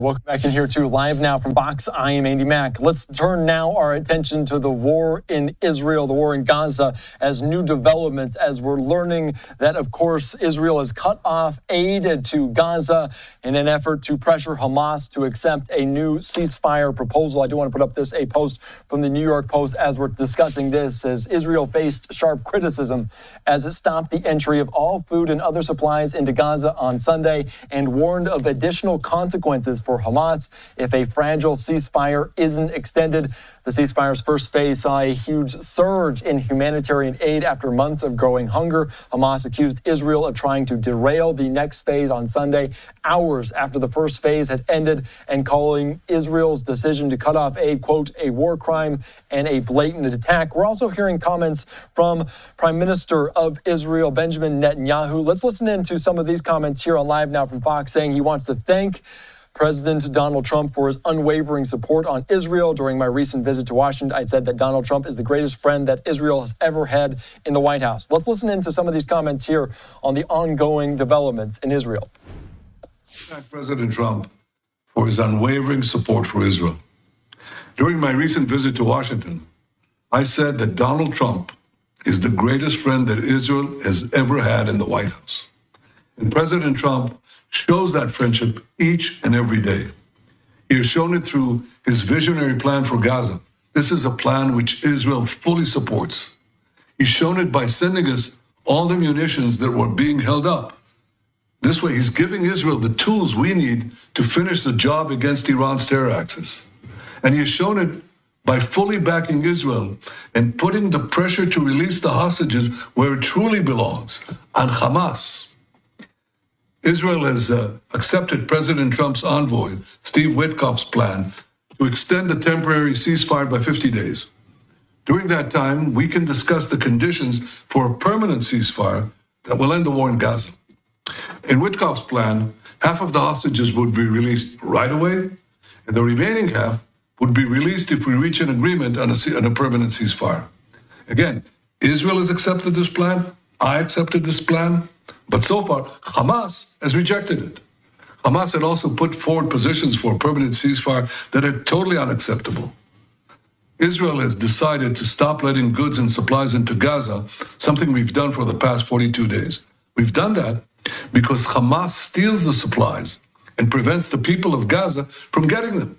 Welcome back in here to Live Now from Fox. I am Andy Mack. Let's turn now our attention to the war in Israel, the war in Gaza, as new developments, as we're learning that, of course, Israel has cut off aid to Gaza in an effort to pressure Hamas to accept a new ceasefire proposal. I do want to put up a post from the New York Post as we're discussing this, as Israel faced sharp criticism as it stopped the entry of all food and other supplies into Gaza on Sunday and warned of additional consequences for Hamas if a fragile ceasefire isn't extended. The ceasefire's first phase saw a huge surge in humanitarian aid after months of growing hunger. Hamas accused Israel of trying to derail the next phase on Sunday, hours after the first phase had ended, and calling Israel's decision to cut off aid, quote, a war crime and a blatant attack. We're also hearing comments from Prime Minister of Israel, Benjamin Netanyahu. Let's listen in to some of these comments here on Live Now from Fox, saying he wants to thank President Donald Trump for his unwavering support on Israel. During my recent visit to Washington, I said that Donald Trump is the greatest friend that Israel has ever had in the White House. Let's listen into some of these comments here on the ongoing developments in Israel. Thank President Trump for his unwavering support for Israel. During my recent visit to Washington, I said that Donald Trump is the greatest friend that Israel has ever had in the White House. And President Trump shows that friendship each and every day. He has shown it through his visionary plan for Gaza. This is a plan which Israel fully supports. He's shown it by sending us all the munitions that were being held up. This way, he's giving Israel the tools we need to finish the job against Iran's terror axis. And he has shown it by fully backing Israel and putting the pressure to release the hostages where it truly belongs, on Hamas. Israel has accepted President Trump's envoy, Steve Witkoff's plan to extend the temporary ceasefire by 50 days. During that time, we can discuss the conditions for a permanent ceasefire that will end the war in Gaza. In Witkoff's plan, half of the hostages would be released right away, and the remaining half would be released if we reach an agreement on a permanent ceasefire. Again, Israel has accepted this plan. I accepted this plan. But so far, Hamas has rejected it. Hamas had also put forward positions for a permanent ceasefire that are totally unacceptable. Israel has decided to stop letting goods and supplies into Gaza, something we've done for the past 42 days. We've done that because Hamas steals the supplies and prevents the people of Gaza from getting them.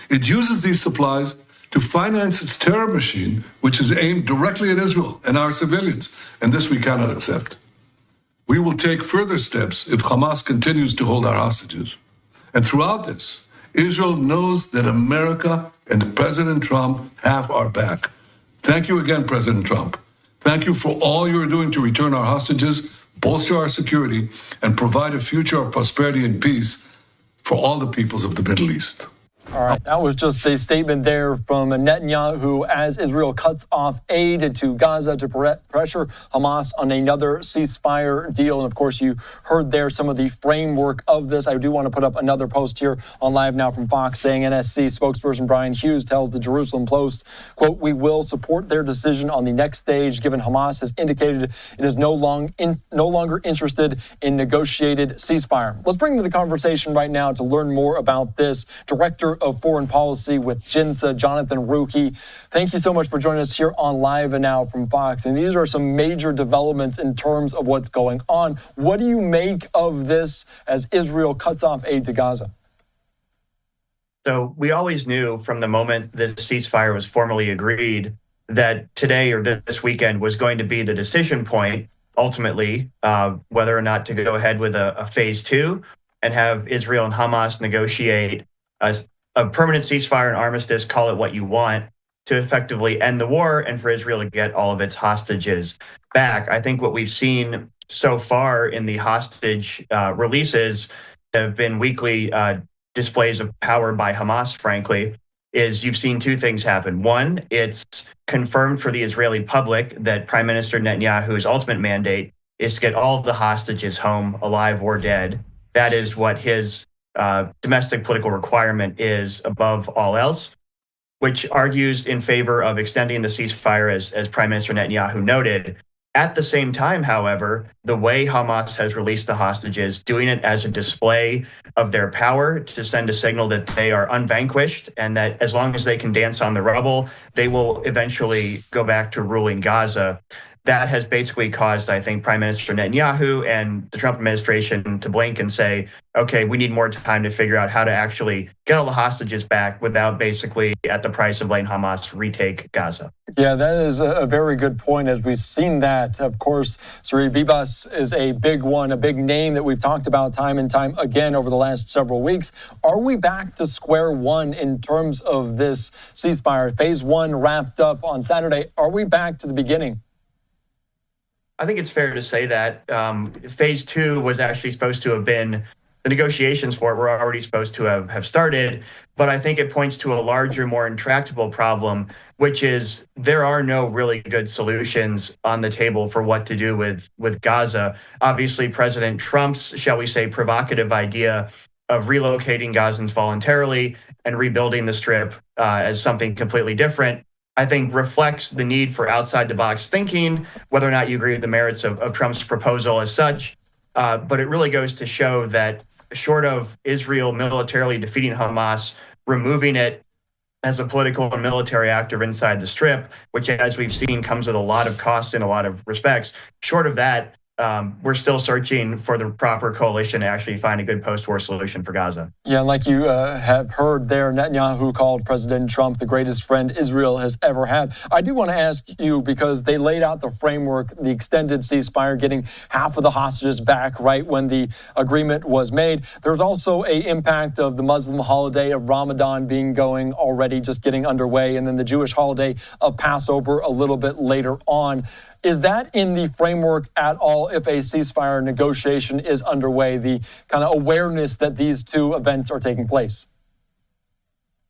It uses these supplies to finance its terror machine, which is aimed directly at Israel and our civilians, and this we cannot accept. We will take further steps if Hamas continues to hold our hostages. And throughout this, Israel knows that America and President Trump have our back. Thank you again, President Trump. Thank you for all you're doing to return our hostages, bolster our security, and provide a future of prosperity and peace for all the peoples of the Middle East. All right, that was just a statement there from Netanyahu as Israel cuts off aid to Gaza to pressure Hamas on another ceasefire deal. And of course, you heard there some of the framework of this. I do want to put up another post here on Live Now from Fox saying NSC spokesperson Brian Hughes tells the Jerusalem Post, quote, we will support their decision on the next stage, given Hamas has indicated it is no longer interested in negotiated ceasefire. Let's bring to the conversation right now to learn more about this, Director of Foreign Policy with JINSA, Jonathan Ruhe. Thank you so much for joining us here on Live Now from Fox. And these are some major developments in terms of what's going on. What do you make of this as Israel cuts off aid to Gaza? So we always knew from the moment this ceasefire was formally agreed that today or this weekend was going to be the decision point, ultimately, whether or not to go ahead with a phase two and have Israel and Hamas negotiate a permanent ceasefire and armistice, call it what you want, to effectively end the war and for Israel to get all of its hostages back. I think what we've seen so far in the hostage releases that have been weekly displays of power by Hamas, frankly, is you've seen two things happen. One, it's confirmed for the Israeli public that Prime Minister Netanyahu's ultimate mandate is to get all of the hostages home, alive or dead. That is what his domestic political requirement is above all else, which argues in favor of extending the ceasefire, as Prime Minister Netanyahu noted. At the same time, however, the way Hamas has released the hostages, doing it as a display of their power to send a signal that they are unvanquished and that as long as they can dance on the rubble, they will eventually go back to ruling Gaza. That has basically caused, I think, Prime Minister Netanyahu and the Trump administration to blink and say, okay, we need more time to figure out how to actually get all the hostages back without basically, at the price of letting Hamas retake Gaza. Yeah, that is a very good point. As we've seen that, of course, Suri Bibas is a big one, a big name that we've talked about time and time again over the last several weeks. Are we back to square one in terms of this ceasefire? Phase one wrapped up on Saturday. Are we back to the beginning? I think it's fair to say that phase two was actually supposed to have been, the negotiations for it were already supposed to have started, but I think it points to a larger, more intractable problem, which is there are no really good solutions on the table for what to do with Gaza. Obviously, President Trump's, shall we say, provocative idea of relocating Gazans voluntarily and rebuilding the Strip as something completely different, I think reflects the need for outside the box thinking, whether or not you agree with the merits of Trump's proposal as such. But it really goes to show that short of Israel militarily defeating Hamas, removing it as a political and military actor inside the Strip, which, as we've seen, comes with a lot of costs in a lot of respects. Short of that, we're still searching for the proper coalition to actually find a good post-war solution for Gaza. Yeah, and like you have heard there, Netanyahu called President Trump the greatest friend Israel has ever had. I do want to ask you, because they laid out the framework, the extended ceasefire, getting half of the hostages back right when the agreement was made. There's also an impact of the Muslim holiday of Ramadan being going already, just getting underway, and then the Jewish holiday of Passover a little bit later on. Is that in the framework at all if a ceasefire negotiation is underway, the kind of awareness that these two events are taking place?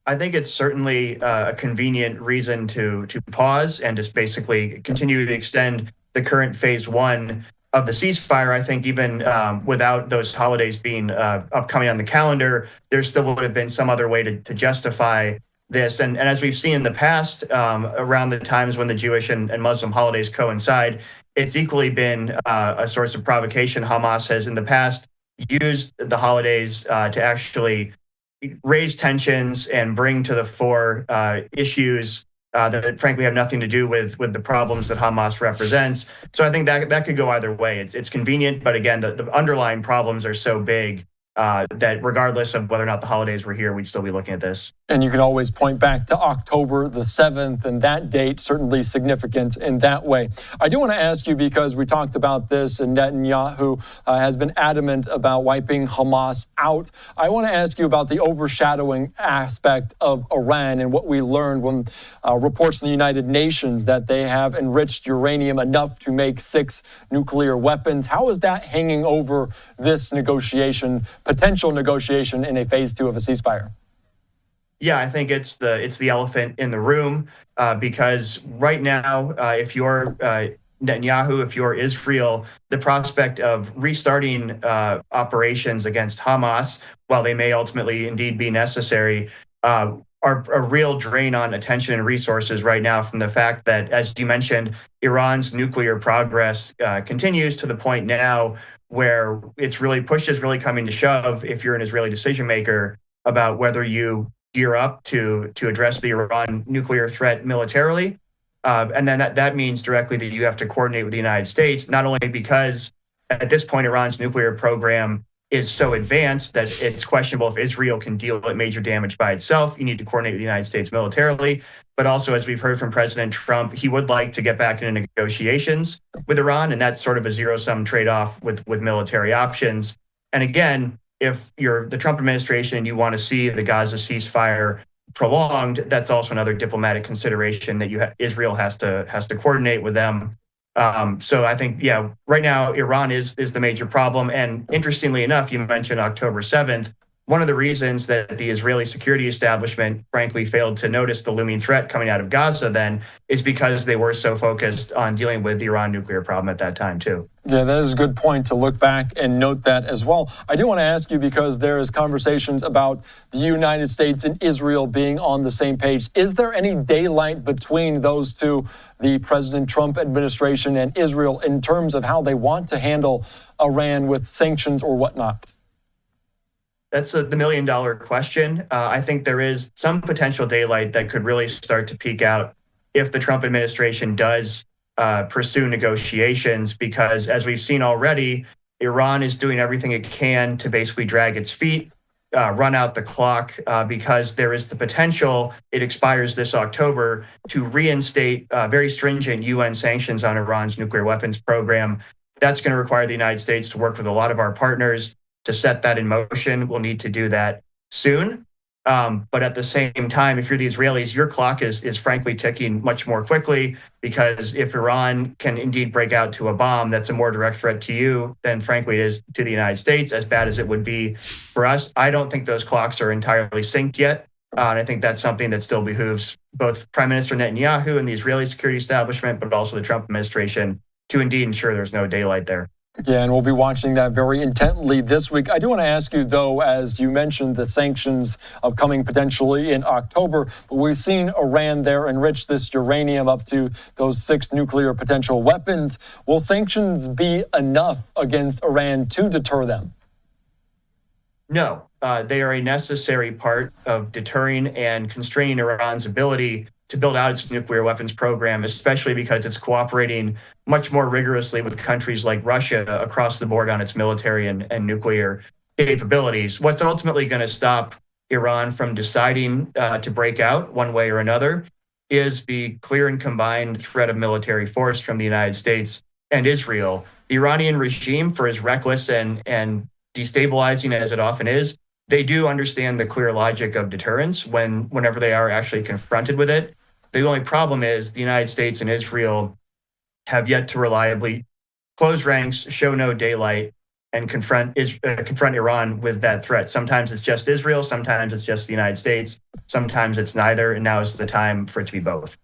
I think it's certainly a convenient reason to pause and just basically continue to extend the current phase one of the ceasefire. I think even without those holidays being upcoming on the calendar, there still would have been some other way to justify this. And as we've seen in the past, around the times when the Jewish and Muslim holidays coincide, it's equally been a source of provocation. Hamas has in the past used the holidays to actually raise tensions and bring to the fore issues that frankly have nothing to do with the problems that Hamas represents. So I think that could go either way. It's convenient, but again, the underlying problems are so big that regardless of whether or not the holidays were here, we'd still be looking at this. And you can always point back to October the 7th, and that date certainly significant in that way. I do want to ask you, because we talked about this, and Netanyahu has been adamant about wiping Hamas out. I want to ask you about the overshadowing aspect of Iran and what we learned when reports from the United Nations that they have enriched uranium enough to make 6 nuclear weapons. How is that hanging over this negotiation, potential negotiation in a phase 2 of a ceasefire? Yeah, I think it's the elephant in the room because right now, if you're Netanyahu, if you're Israel, the prospect of restarting operations against Hamas, while they may ultimately indeed be necessary, are a real drain on attention and resources right now from the fact that, as you mentioned, Iran's nuclear progress continues to the point now where it's really push is really coming to shove if you're an Israeli decision maker about whether you gear up to address the Iran nuclear threat militarily. And then that means directly that you have to coordinate with the United States, not only because at this point, Iran's nuclear program is so advanced that it's questionable if Israel can deal with major damage by itself. You need to coordinate with the United States militarily. But also, as we've heard from President Trump, he would like to get back into negotiations with Iran, and that's sort of a zero-sum trade-off with military options. And again, if you're the Trump administration and you want to see the Gaza ceasefire prolonged, that's also another diplomatic consideration that Israel has to coordinate with them. So I think, right now Iran is the major problem. And interestingly enough, you mentioned October 7th. one of the reasons that the Israeli security establishment, frankly, failed to notice the looming threat coming out of Gaza then is because they were so focused on dealing with the Iran nuclear problem at that time, too. Yeah, that is a good point to look back and note that as well. I do want to ask you, because there is conversations about the United States and Israel being on the same page. Is there any daylight between those two, the President Trump administration and Israel, in terms of how they want to handle Iran with sanctions or whatnot? That's the million-dollar question. I think there is some potential daylight that could really start to peek out if the Trump administration does pursue negotiations, because as we've seen already, Iran is doing everything it can to basically drag its feet, run out the clock, because there is the potential, it expires this October, to reinstate very stringent UN sanctions on Iran's nuclear weapons program. That's going to require the United States to work with a lot of our partners to set that in motion. We'll need to do that soon. But at the same time, if you're the Israelis, your clock is frankly ticking much more quickly, because if Iran can indeed break out to a bomb, that's a more direct threat to you than frankly it is to the United States, as bad as it would be for us. I don't think those clocks are entirely synced yet. And I think that's something that still behooves both Prime Minister Netanyahu and the Israeli security establishment, but also the Trump administration, to indeed ensure there's no daylight there. Yeah, and we'll be watching that very intently this week. I do want to ask you, though, as you mentioned, the sanctions coming potentially in October, but we've seen Iran there enrich this uranium up to those 6 nuclear potential weapons. Will sanctions be enough against Iran to deter them? No, they are a necessary part of deterring and constraining Iran's ability to build out its nuclear weapons program, especially because it's cooperating much more rigorously with countries like Russia across the board on its military and nuclear capabilities. What's ultimately going to stop Iran from deciding to break out one way or another is the clear and combined threat of military force from the United States and Israel. The Iranian regime, for as reckless and destabilizing as it often is, they do understand the clear logic of deterrence whenever they are actually confronted with it. The only problem is the United States and Israel have yet to reliably close ranks, show no daylight, and confront Iran with that threat. Sometimes it's just Israel, sometimes it's just the United States, sometimes it's neither, and now is the time for it to be both.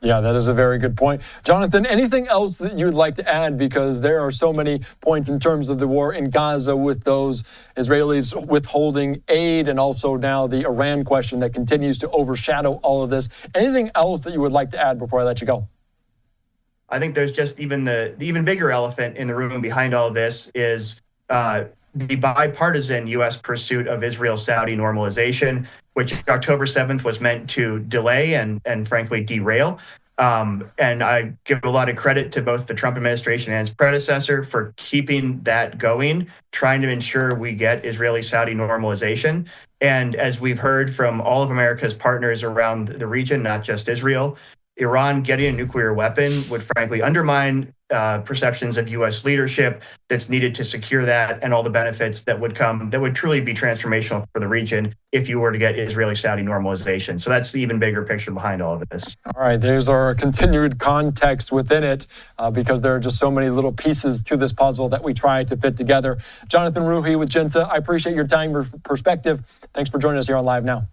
Yeah, that is a very good point. Jonathan, anything else that you'd like to add? Because there are so many points in terms of the war in Gaza, with those Israelis withholding aid, and also now the Iran question that continues to overshadow all of this. Anything else that you would like to add before I let you go? I think there's just even the even bigger elephant in the room behind all of this is the bipartisan U.S. pursuit of Israel-Saudi normalization, which October 7th was meant to delay and frankly derail. And I give a lot of credit to both the Trump administration and its predecessor for keeping that going, trying to ensure we get Israeli-Saudi normalization. And as we've heard from all of America's partners around the region, not just Israel, Iran getting a nuclear weapon would frankly undermine perceptions of U.S. leadership that's needed to secure that, and all the benefits that would come, that would truly be transformational for the region if you were to get Israeli-Saudi normalization. So that's the even bigger picture behind all of this. All right, there's our continued context within it, because there are just so many little pieces to this puzzle that we try to fit together. Jonathan Ruhe with JINSA, I appreciate your time, your perspective. Thanks for joining us here on Live Now.